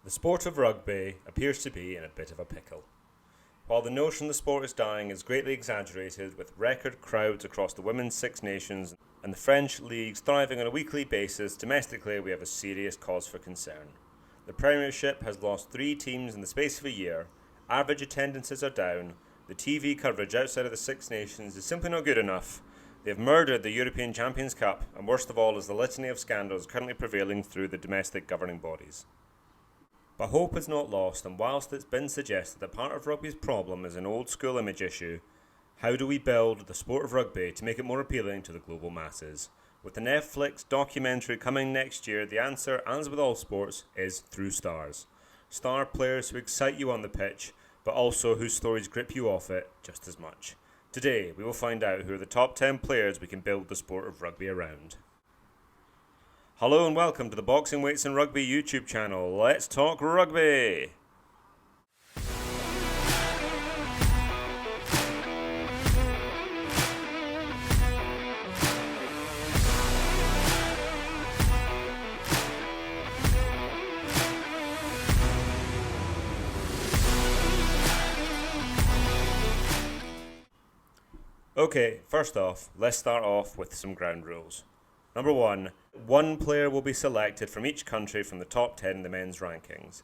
The sport of rugby appears to be in a bit of a pickle. While the notion the sport is dying is greatly exaggerated, with record crowds across the Women's Six Nations and the French leagues thriving on a weekly basis, domestically we have a serious cause for concern. The Premiership has lost 3 teams in the space of a year, average attendances are down, the TV coverage outside of the Six Nations is simply not good enough, they have murdered the European Champions Cup, and worst of all is the litany of scandals currently prevailing through the domestic governing bodies. But hope is not lost, and whilst it's been suggested that part of rugby's problem is an old school image issue, how do we build the sport of rugby to make it more appealing to the global masses? With the Netflix documentary coming next year, the answer, as with all sports, is through stars. Star players who excite you on the pitch, but also whose stories grip you off it just as much. Today, we will find out who are the top 10 players we can build the sport of rugby around. Hello and welcome to the Boxing Weights and Rugby YouTube channel. Let's talk rugby! Okay, first off, let's start off with some ground rules. Number 1, one player will be selected from each country from the top 10 in the men's rankings.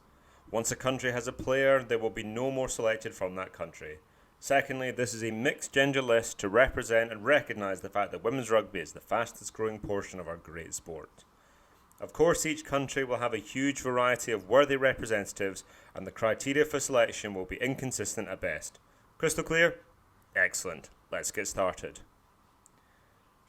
Once a country has a player, there will be no more selected from that country. Secondly, this is a mixed gender list to represent and recognise the fact that women's rugby is the fastest growing portion of our great sport. Of course, each country will have a huge variety of worthy representatives, and the criteria for selection will be inconsistent at best. Crystal clear? Excellent. Let's get started.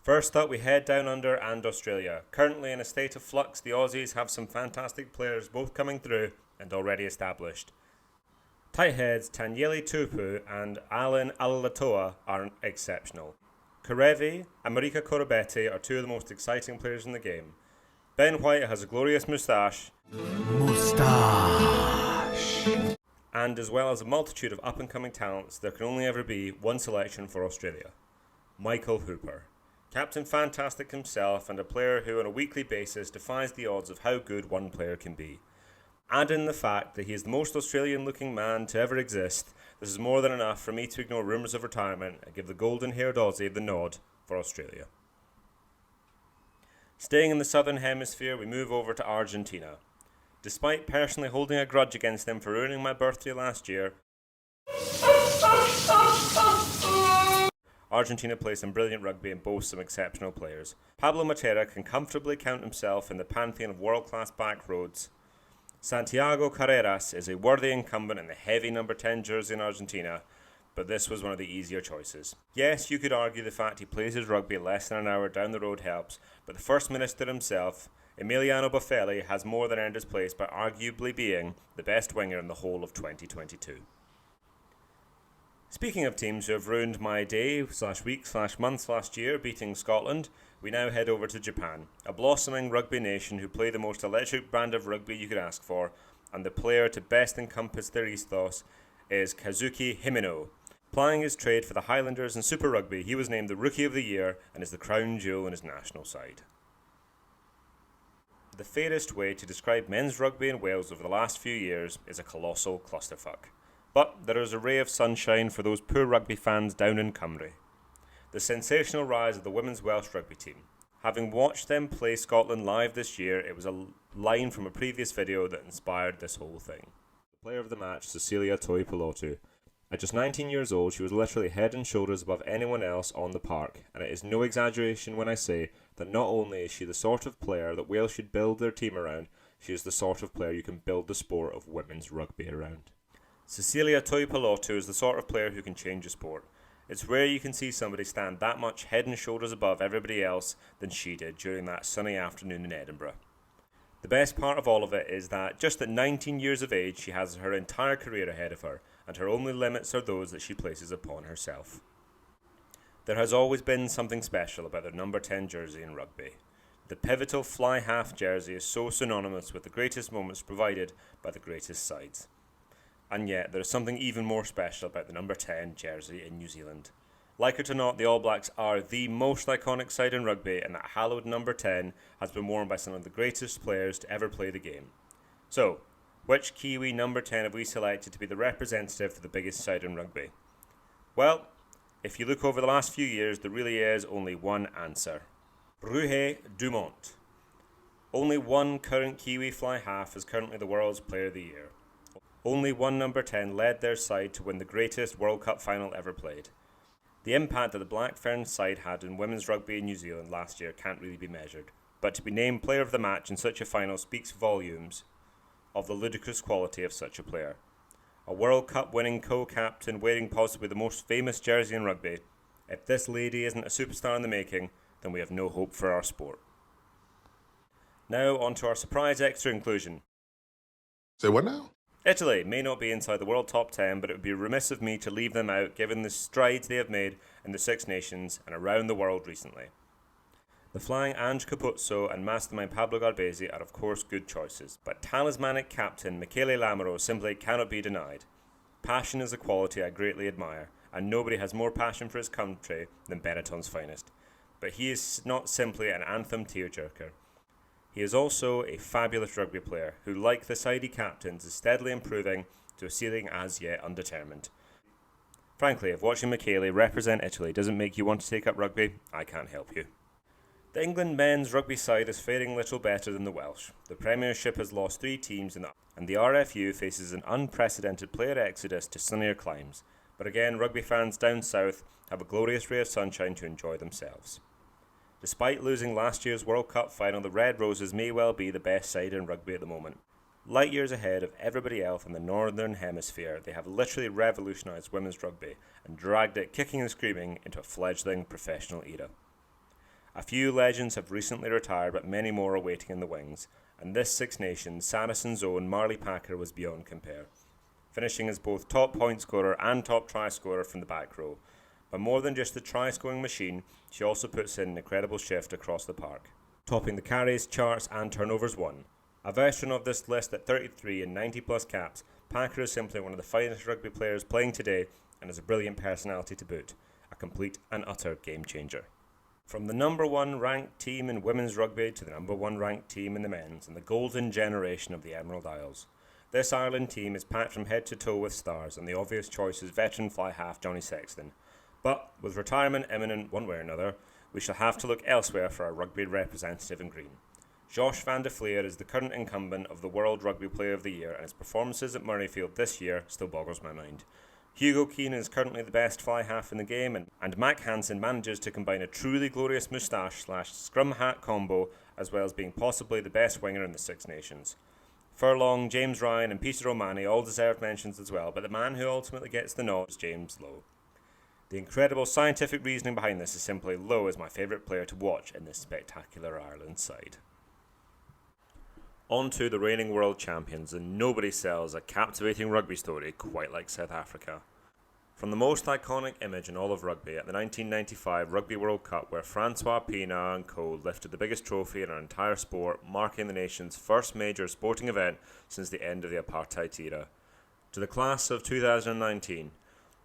First up, we head down under and Australia. Currently in a state of flux, the Aussies have some fantastic players both coming through and already established. Tight heads Tanyeli Tupu and Alan Alalatoa are exceptional. Karevi and Marika Korobetti are 2 of the most exciting players in the game. Ben White has a glorious moustache. And as well as a multitude of up-and-coming talents, there can only ever be one selection for Australia. Michael Hooper. Captain Fantastic himself and a player who on a weekly basis defies the odds of how good one player can be. Add in the fact that he is the most Australian looking man to ever exist, this is more than enough for me to ignore rumours of retirement and give the golden haired Aussie the nod for Australia. Staying in the southern hemisphere, we move over to Argentina. Despite personally holding a grudge against them for ruining my birthday last year, Argentina plays some brilliant rugby and boasts some exceptional players. Pablo Matera can comfortably count himself in the pantheon of world-class back roads. Santiago Carreras is a worthy incumbent in the heavy number 10 jersey in Argentina, but this was one of the easier choices. Yes, you could argue the fact he plays his rugby less than an hour down the road helps, but the First Minister himself, Emiliano Boffelli, has more than earned his place by arguably being the best winger in the whole of 2022. Speaking of teams who have ruined my day/week/month last year beating Scotland, we now head over to Japan, a blossoming rugby nation who play the most electric brand of rugby you could ask for, and the player to best encompass their ethos is Kazuki Himeno. Plying his trade for the Highlanders in Super Rugby, he was named the Rookie of the Year and is the crown jewel in his national side. The fairest way to describe men's rugby in Wales over the last few years is a colossal clusterfuck. But there is a ray of sunshine for those poor rugby fans down in Cymru. The sensational rise of the women's Welsh rugby team. Having watched them play Scotland live this year, it was a line from a previous video that inspired this whole thing. The player of the match, Cecilia Toi-Pilotu. At just 19 years old, she was literally head and shoulders above anyone else on the park, and it is no exaggeration when I say that not only is she the sort of player that Wales should build their team around, she is the sort of player you can build the sport of women's rugby around. Cecilia Toi-Pilotu is the sort of player who can change a sport. It's rare you can see somebody stand that much head and shoulders above everybody else than she did during that sunny afternoon in Edinburgh. The best part of all of it is that just at 19 years of age she has her entire career ahead of her, and her only limits are those that she places upon herself. There has always been something special about the number 10 jersey in rugby. The pivotal fly half jersey is so synonymous with the greatest moments provided by the greatest sides. And yet, there is something even more special about the number 10 jersey in New Zealand. Like it or not, the All Blacks are the most iconic side in rugby, and that hallowed number 10 has been worn by some of the greatest players to ever play the game. So, Which Kiwi number 10 have we selected to be the representative for the biggest side in rugby? Well, if you look over the last few years, there really is only one answer. Ruhe Dumont. Only one current Kiwi fly half is currently the world's player of the year. Only one number 10 led their side to win the greatest World Cup final ever played. The impact that the Black Ferns side had in women's rugby in New Zealand last year can't really be measured, but to be named player of the match in such a final speaks volumes of the ludicrous quality of such a player. A World Cup winning co-captain wearing possibly the most famous jersey in rugby. If this lady isn't a superstar in the making, then we have no hope for our sport. Now on to our surprise extra inclusion. Say what now? Italy may not be inside the world top 10, but it would be remiss of me to leave them out given the strides they have made in the Six Nations and around the world recently. The flying Ange Capuzzo and mastermind Pablo Garbesi are of course good choices, but talismanic captain Michele Lamaro simply cannot be denied. Passion is a quality I greatly admire, and nobody has more passion for his country than Benetton's finest. But he is not simply an anthem tearjerker. He is also a fabulous rugby player who, like the side he captains, is steadily improving to a ceiling as yet undetermined. Frankly, if watching Michele represent Italy doesn't make you want to take up rugby, I can't help you. The England men's rugby side is faring little better than the Welsh. The Premiership has lost 3 teams and the RFU faces an unprecedented player exodus to sunnier climes. But again, rugby fans down south have a glorious ray of sunshine to enjoy themselves. Despite losing last year's World Cup final, the Red Roses may well be the best side in rugby at the moment. Light years ahead of everybody else in the Northern Hemisphere, they have literally revolutionised women's rugby and dragged it kicking and screaming into a fledgling professional era. A few legends have recently retired, but many more are waiting in the wings, and this Six Nations, Saracen's own Marley Packer was beyond compare, finishing as both top point scorer and top try scorer from the back row. But more than just the try-scoring machine, she also puts in an incredible shift across the park, topping the carries, charts and turnovers won. A veteran of this list at 33 and 90-plus caps, Packer is simply one of the finest rugby players playing today and has a brilliant personality to boot, a complete and utter game-changer. From the number 1 ranked team in women's rugby to the number 1 ranked team in the men's and the golden generation of the Emerald Isles, this Ireland team is packed from head to toe with stars, and the obvious choice is veteran fly half Johnny Sexton. But with retirement imminent one way or another, we shall have to look elsewhere for our rugby representative in green. Josh van der Fleer is the current incumbent of the World Rugby Player of the Year, and his performances at Murrayfield this year still boggles my mind. Hugo Keane is currently the best fly half in the game, and Mac Hansen manages to combine a truly glorious moustache/scrum hat combo as well as being possibly the best winger in the Six Nations. Furlong, James Ryan and Peter O'Mahony all deserve mentions as well, but the man who ultimately gets the nod is James Lowe. The incredible scientific reasoning behind this is simply Lowe is my favourite player to watch in this spectacular Ireland side. On to the reigning world champions, and nobody sells a captivating rugby story quite like South Africa. From the most iconic image in all of rugby at the 1995 Rugby World Cup, where Francois Pienaar and co lifted the biggest trophy in our entire sport, marking the nation's first major sporting event since the end of the apartheid era, to the class of 2019.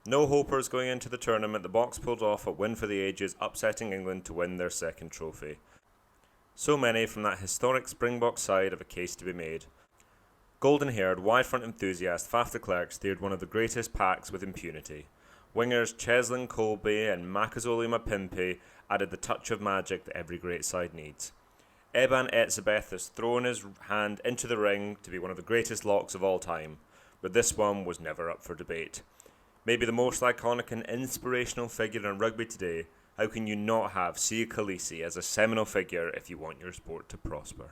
No hopers going into the tournament, the Boks pulled off a win for the ages, upsetting England to win their second trophy. So many from that historic Springbok side have a case to be made. Golden-haired, wide-front enthusiast Faf de Klerk steered one of the greatest packs with impunity. Wingers Cheslin Colby and Makazole Mapimpi added the touch of magic that every great side needs. Eban Etzebeth has thrown his hand into the ring to be one of the greatest locks of all time, but this one was never up for debate. Maybe the most iconic and inspirational figure in rugby today, how can you not have Sia Khaleesi as a seminal figure if you want your sport to prosper?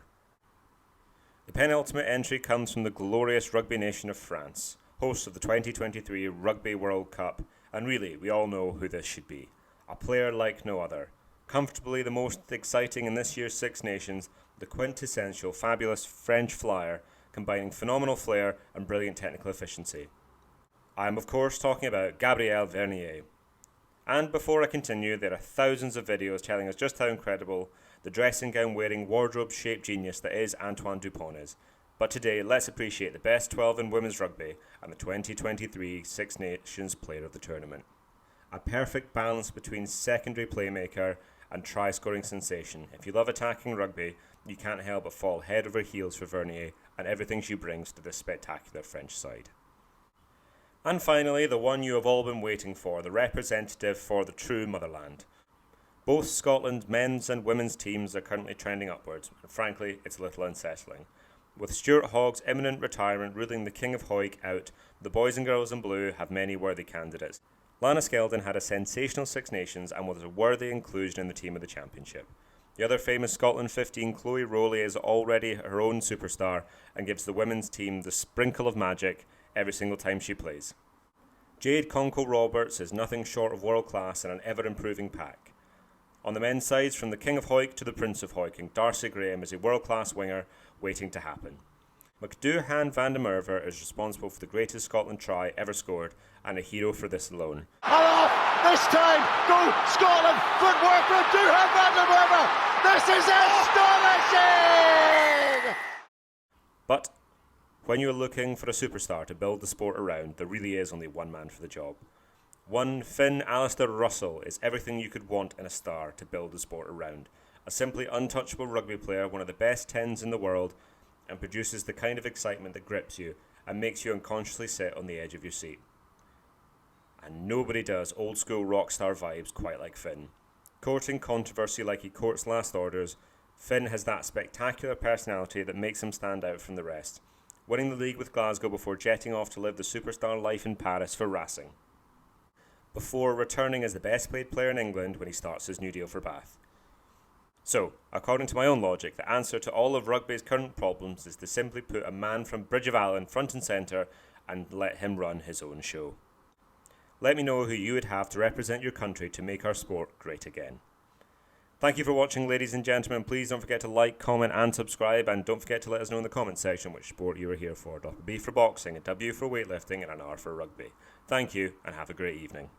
The penultimate entry comes from the glorious rugby nation of France, hosts of the 2023 Rugby World Cup, and really, we all know who this should be. A player like no other. Comfortably the most exciting in this year's Six Nations, the quintessential fabulous French flyer, combining phenomenal flair and brilliant technical efficiency. I am of course talking about Gabriel Vernier. And before I continue, there are thousands of videos telling us just how incredible the dressing gown wearing wardrobe shaped genius that is Antoine Dupont is. But today, let's appreciate the best 12 in women's rugby and the 2023 Six Nations player of the tournament. A perfect balance between secondary playmaker and try-scoring sensation. If you love attacking rugby, you can't help but fall head over heels for Vernier, and everything she brings to this spectacular French side. And finally, the one you have all been waiting for, the representative for the true motherland. Both Scotland's men's and women's teams are currently trending upwards, and frankly, it's a little unsettling. With Stuart Hogg's imminent retirement ruling the King of Hawick out, the boys and girls in blue have many worthy candidates. Lana Skeldon had a sensational Six Nations and was a worthy inclusion in the team of the championship. The other famous Scotland 15, Chloe Rowley, is already her own superstar and gives the women's team the sprinkle of magic every single time she plays. Jade Conkle-Roberts is nothing short of world class and an ever-improving pack. On the men's sides, from the King of Hawick to the Prince of Hawick, Darcy Graham is a world-class winger waiting to happen. McDoohan van der Merwe is responsible for the greatest Scotland try ever scored and a hero for this alone. Off this time, go Scotland! Footwork from McDoohan van der Merwe! This is astonishing! But when you're looking for a superstar to build the sport around, there really is only one man for the job. One Finn Alistair Russell is everything you could want in a star to build the sport around. A simply untouchable rugby player, one of the best 10s in the world, and produces the kind of excitement that grips you and makes you unconsciously sit on the edge of your seat. And nobody does old school rock star vibes quite like Finn. Courting controversy like he courts last orders, Finn has that spectacular personality that makes him stand out from the rest, winning the league with Glasgow before jetting off to live the superstar life in Paris for Racing, before returning as the best paid player in England when he starts his new deal for Bath. So, according to my own logic, the answer to all of rugby's current problems is to simply put a man from Bridge of Allen front and centre and let him run his own show. Let me know who you would have to represent your country to make our sport great again. Thank you for watching, ladies and gentlemen. Please don't forget to like, comment and subscribe, and don't forget to let us know in the comment section which sport you are here for. B for boxing, a W for weightlifting and an R for rugby. Thank you and have a great evening.